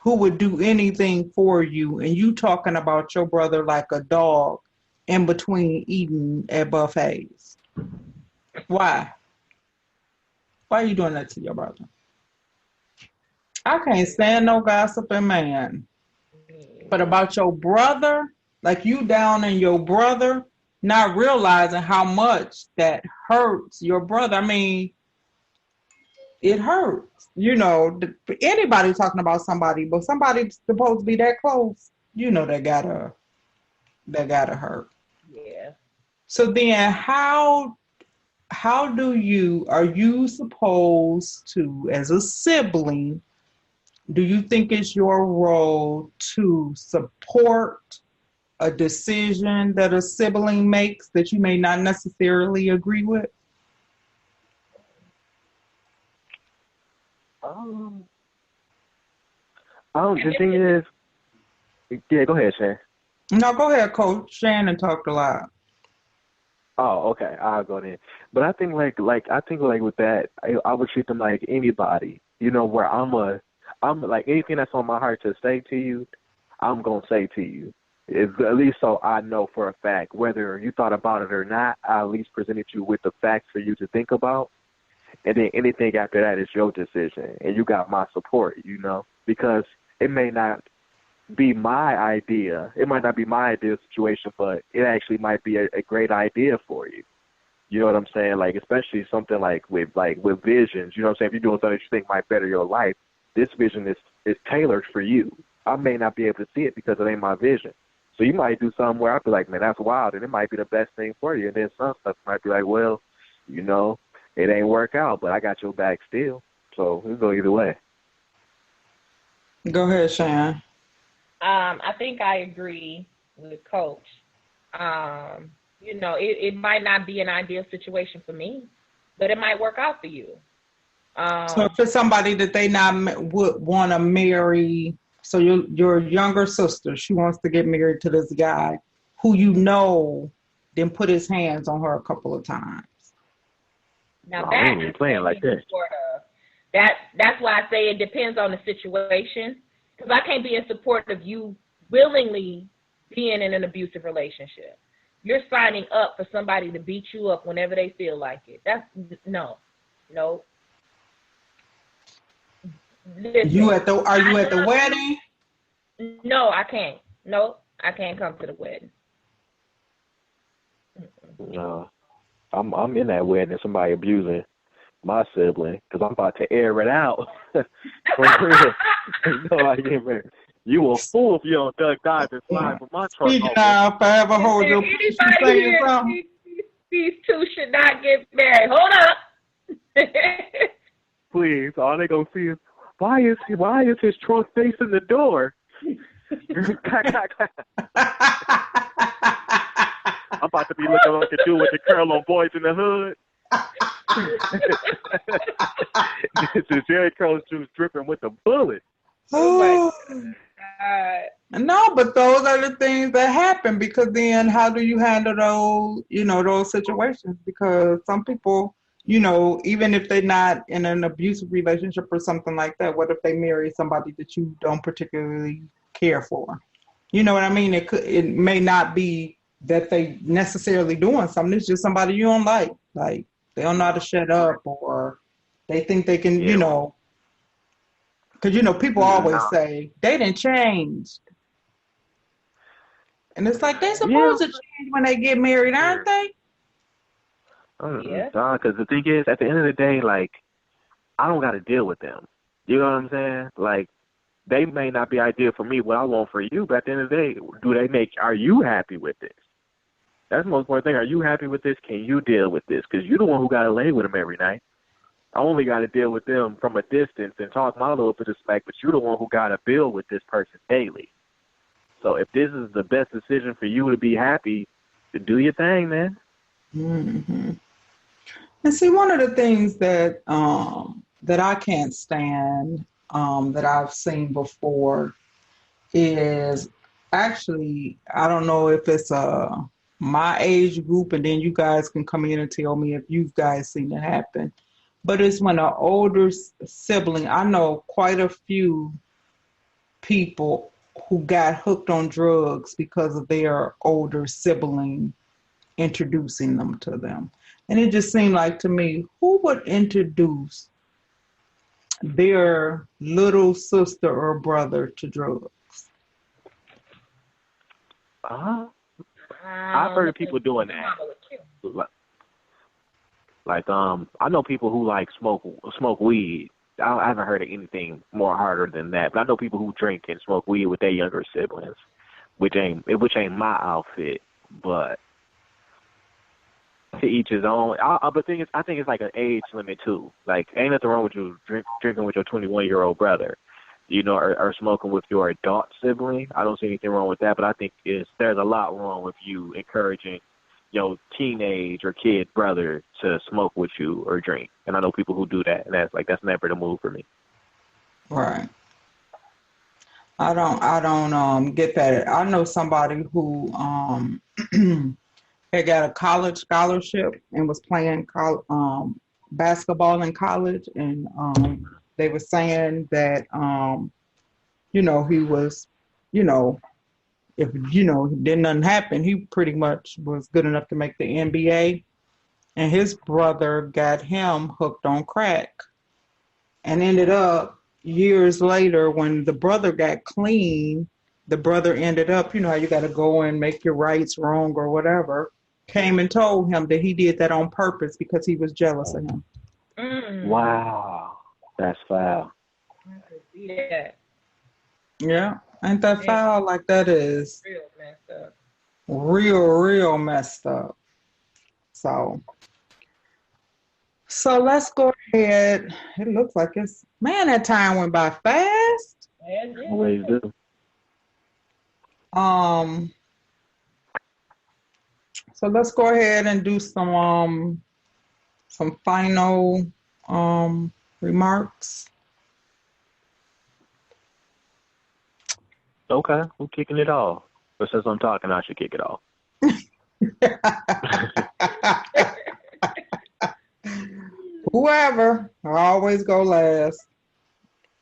who would do anything for you, and you talking about your brother like a dog in between eating at buffets? Why? Why are you doing that to your brother? I can't stand no gossiping man. But about your brother, like you down in your brother, not realizing how much that hurts your brother. I mean, it hurts. Anybody talking about somebody, but somebody's supposed to be that close, that gotta hurt. Yeah. So then are you supposed to, as a sibling, do you think it's your role to support a decision that a sibling makes that you may not necessarily agree with? The thing is, yeah, go ahead, Shan. No, go ahead, Coach. Shannon talked a lot. Oh, okay, I'll go then. But I think like with that, I would treat them like anybody, where I'm like anything that's on my heart to say to you, I'm gonna say to you. It's at least so I know for a fact whether you thought about it or not. I at least presented you with the facts for you to think about, and then anything after that is your decision, and you got my support. Because it may not be my idea. It might not be my ideal situation, but it actually might be a great idea for you. You know what I'm saying? Like especially something like with visions. You know what I'm saying? If you're doing something that you think might better your life, this vision is tailored for you. I may not be able to see it because it ain't my vision. So you might do something where I'll be like, man, that's wild, and it might be the best thing for you. And then some stuff might be like, well, it ain't work out, but I got your back still. So it'll go either way. Go ahead, Shan. I think I agree with Coach. It might not be an ideal situation for me, but it might work out for you. So if it's somebody that they would want to marry, so your younger sister, she wants to get married to this guy who then put his hands on her a couple of times. Now that is playing like this. That's why I say it depends on the situation, because I can't be in support of you willingly being in an abusive relationship. You're signing up for somebody to beat you up whenever they feel like it. That's no. Listen, are you at the wedding? No, I can't. No, I can't come to the wedding. No, I'm in that wedding and somebody abusing my sibling because I'm about to air it out. For real. I get married. You a fool if you don't duck dive and slide from my truck. Forever hold your peace. These two should not get married. Hold up. Please, all they gonna see is why is his trunk facing the door? I'm about to be looking like a dude with the curl on Boys in the Hood. The Jerry Curl juice dripping with a bullet. Oh my God. No, but those are the things that happen because then how do you handle those, those situations? Because some people, even if they're not in an abusive relationship or something like that, what if they marry somebody that you don't particularly care for? You know what I mean? It may not be that they necessarily doing something. It's just somebody you don't like. Like they don't know how to shut up or they think they can, because, people always say they didn't change. And it's like they're supposed to change when they get married, aren't they? Yeah. Because the thing is, at the end of the day, like, I don't got to deal with them. You know what I'm saying? Like, they may not be ideal for me, what I want for you, but at the end of the day, are you happy with this? That's the most important thing. Are you happy with this? Can you deal with this? Because you're the one who got to lay with them every night. I only got to deal with them from a distance and talk my little bit of smack, but you're the one who got to build with this person daily. So if this is the best decision for you to be happy, to do your thing, man. Mm-hmm. And see, one of the things that that I can't stand that I've seen before is actually, I don't know if it's my age group, and then you guys can come in and tell me if you guys seen it happen. But it's when an older sibling, I know quite a few people who got hooked on drugs because of their older sibling introducing them to them. And it just seemed like to me, who would introduce their little sister or brother to drugs? I've heard of people doing that. Like, I know people who like smoke weed. I haven't heard of anything more harder than that. But I know people who drink and smoke weed with their younger siblings, which ain't my outfit. But to each his own. But the thing is, I think it's like an age limit too. Like, ain't nothing wrong with you drinking with your 21-year-old brother, or smoking with your adult sibling. I don't see anything wrong with that. But I think there's a lot wrong with you encouraging your teenage or kid brother to smoke with you or drink. And I know people who do that, and that's never the move for me. Right. I don't get that. I know somebody who had got a college scholarship and was playing basketball in college, and they were saying that he was, if didn't nothing happen, he pretty much was good enough to make the NBA. And his brother got him hooked on crack, and ended up years later when the brother got clean. The brother ended up, how you got to go and make your rights wrong or whatever. Came and told him that he did that on purpose because he was jealous of him. Wow, that's foul. Yeah. Yeah, ain't that foul? Like, that is real messed up. Real messed up. So let's go ahead. It looks like that time went by fast. Always do. So let's go ahead and do some final remarks. Okay, who's kicking it off? But since I'm talking, I should kick it off. Whoever. I always go last.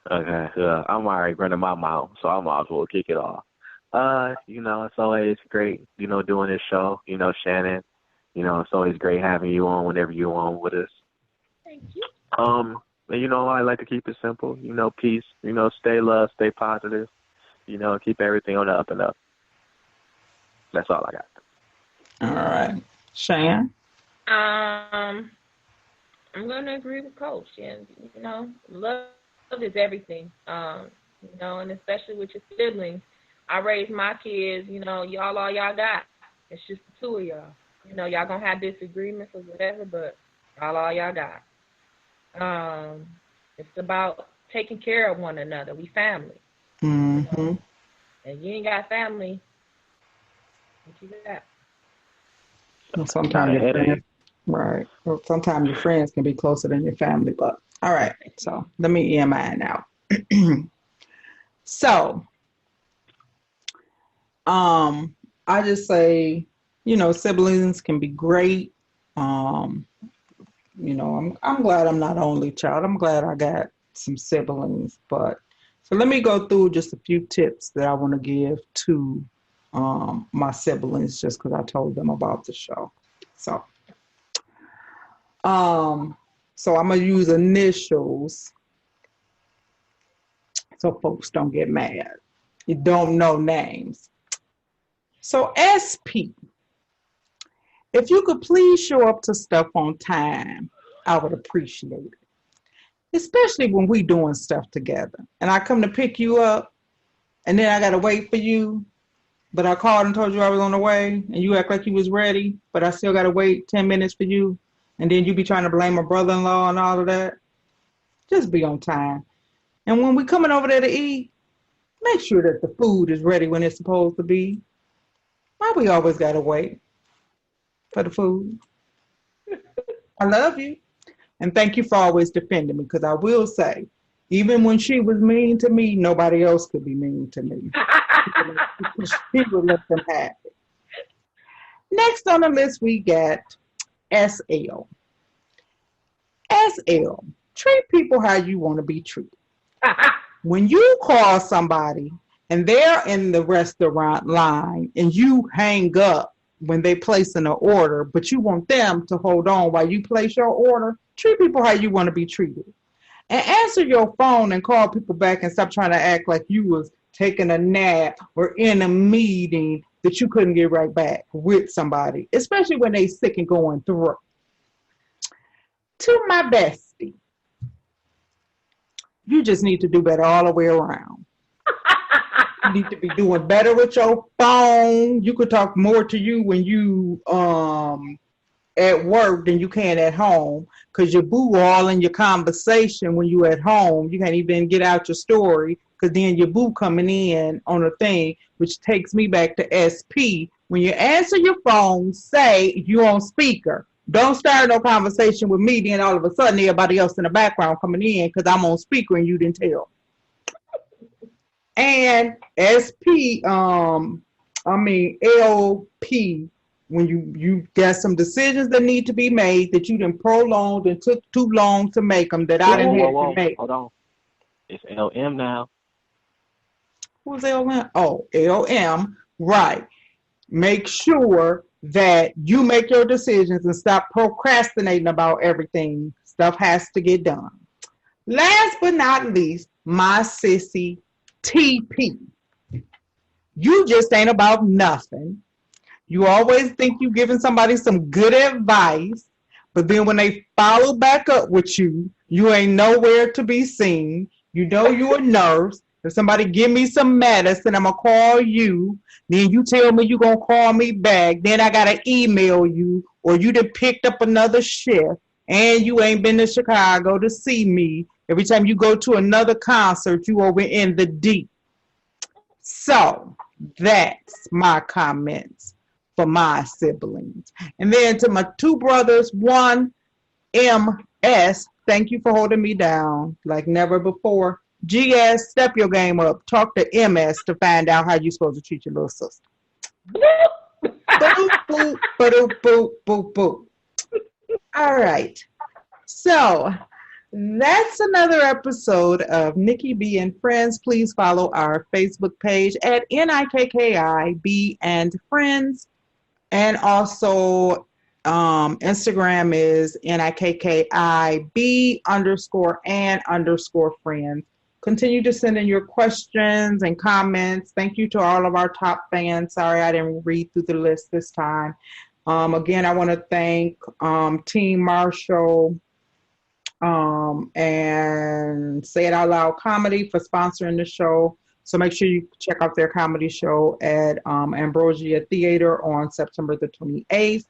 Okay, I'm already running my mouth, so I might as well kick it off. It's always great, doing this show. Shannon, it's always great having you on whenever you're on with us. Thank you. And I like to keep it simple. Peace. Stay love, stay positive. Keep everything on the up and up. That's all I got. All right, Shan. I'm gonna agree with Coach, and love is everything. And especially with your siblings. I raised my kids, y'all all y'all got. It's just the two of y'all. Y'all gonna have disagreements or whatever, but y'all all y'all got. It's about taking care of one another. We family. Mm-hmm. And you ain't got family, what you got? Well, Got sometimes a your friends, headache. right? Well, sometimes your friends can be closer than your family, but all right. So let me end mine out. So, I just say, siblings can be great. Um, I'm glad I'm not only child. I'm glad I got some siblings. But so let me go through just a few tips that I want to give to my siblings, just because I told them about the show. So, um, so I'm gonna use initials so folks don't get mad. You don't know names. So SP, if you could please show up to stuff on time, I would appreciate it. Especially when we doing stuff together. And I come to pick you up and then I gotta wait for you. But I called and told you I was on the way and you act like you was ready, but I still gotta wait 10 minutes for you. And then you be trying to blame my brother-in-law and all of that. Just be on time. And when we coming over there to eat, make sure that the food is ready when it's supposed to be. Why we always gotta wait for the food? I love you. And thank you for always defending me, because I will say, even when she was mean to me, nobody else could be mean to me. She would let them have it. Next on the list, we got SL. SL. Treat people how you want to be treated. When you call somebody and they're in the restaurant line and you hang up when they place an order, but you want them to hold on while you place your order, treat people how you want to be treated. And answer your phone and call people back and stop trying to act like you was taking a nap or in a meeting that you couldn't get right back with somebody, especially when they sick and going through. To my bestie, you just need to do better all the way around. You need to be doing better with your phone. You could talk more to you when you at work than you can at home, because your boo all in your conversation. When you at home, you can't even get out your story because then your boo coming in on a thing, which takes me back to SP. When you answer your phone, say you on speaker. Don't start no conversation with me, then all of a sudden everybody else in the background coming in because I'm on speaker and you didn't tell. And LP, when you got some decisions that need to be made that you done prolonged and took too long to make them, that I didn't have to make. Hold on. It's LM now. Who's LM? Oh, LM, right. Make sure that you make your decisions and stop procrastinating about everything. Stuff has to get done. Last but not least, my sissy TP. You just ain't about nothing. You always think you're giving somebody some good advice, but then when they follow back up with you, you ain't nowhere to be seen. You know you're a nurse. If somebody give me some medicine, I'm going to call you. Then you tell me you're going to call me back. Then I got to email you, or you done picked up another shift and you ain't been to Chicago to see me. Every time you go to another concert, you over in the deep. So that's my comments for my siblings. And then to my two brothers, one, MS, thank you for holding me down like never before. GS, step your game up. Talk to MS to find out how you're supposed to treat your little sister. Boop, boop, boop, boop, boop, boop. All right. So that's another episode of Nikki B and Friends. Please follow our Facebook page at NIKKI B and Friends. And also Instagram is NIKKIB_and_friends. Continue to send in your questions and comments. Thank you to all of our top fans. Sorry I didn't read through the list this time. Again, I want to thank Team Marshall and Say It Out Loud Comedy for sponsoring the show. So make sure you check out their comedy show at Ambrosia Theater on September the 28th.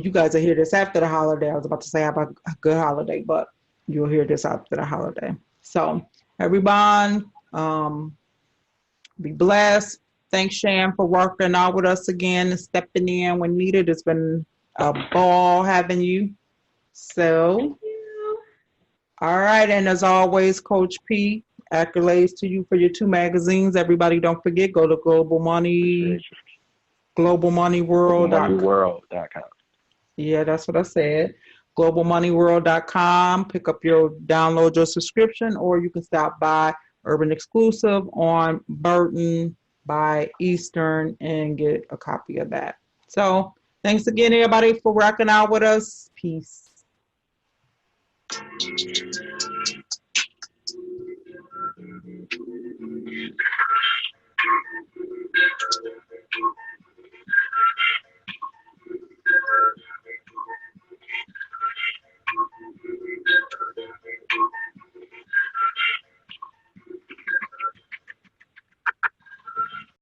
You guys will hear this after the holiday. I was about to say have a good holiday, but you'll hear this after the holiday. So everyone, Be blessed. Thanks, Shan, for working out with us again and stepping in when needed. It's been a ball having you. Thank So, you. all right. And as always, Coach P, accolades to you for your 2 magazines. Everybody, don't forget, go to Appreciate you. globalmoneyworld. GlobalMoneyWorld.com. Yeah, that's what I said. Globalmoneyworld.com. Download your subscription, or you can stop by Urban Exclusive on Burton by Eastern and get a copy of that. So, thanks again, everybody, for rocking out with us. Peace.